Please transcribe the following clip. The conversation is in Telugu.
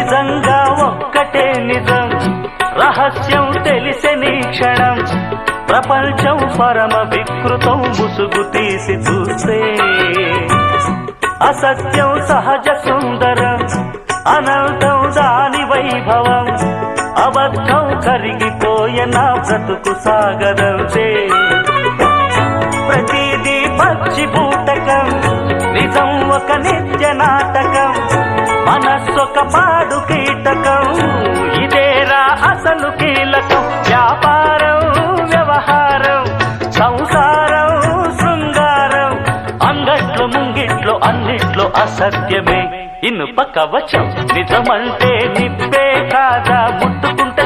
నిజంగా ఒక్కటే నిజం, రహస్యం తెలిసెని క్షణం, ప్రపంచం పరమ వికృతం ముసుగు తీసి చూస్తే. అసత్యం సహజ సుందరం, అనంతం దాని వైభవం, అబద్ధం కరిగిపోయే నా బ్రతుకు సాగరంతే. ప్రతిదీ పచ్చి బూటకం, నిజం ఒక నిత్య నాటకం, మనస్సొక పాడు కీటకం, ఇదేరా అసలు కీలకం. వ్యాపారం వ్యవహారం సంసారం శృంగారం, అంగట్లో ముంగిట్లో అన్నిట్లో అసత్యమే ఇనుప కవచం. నిజమంటే నిప్పే కాదా, ముట్టుకుంటే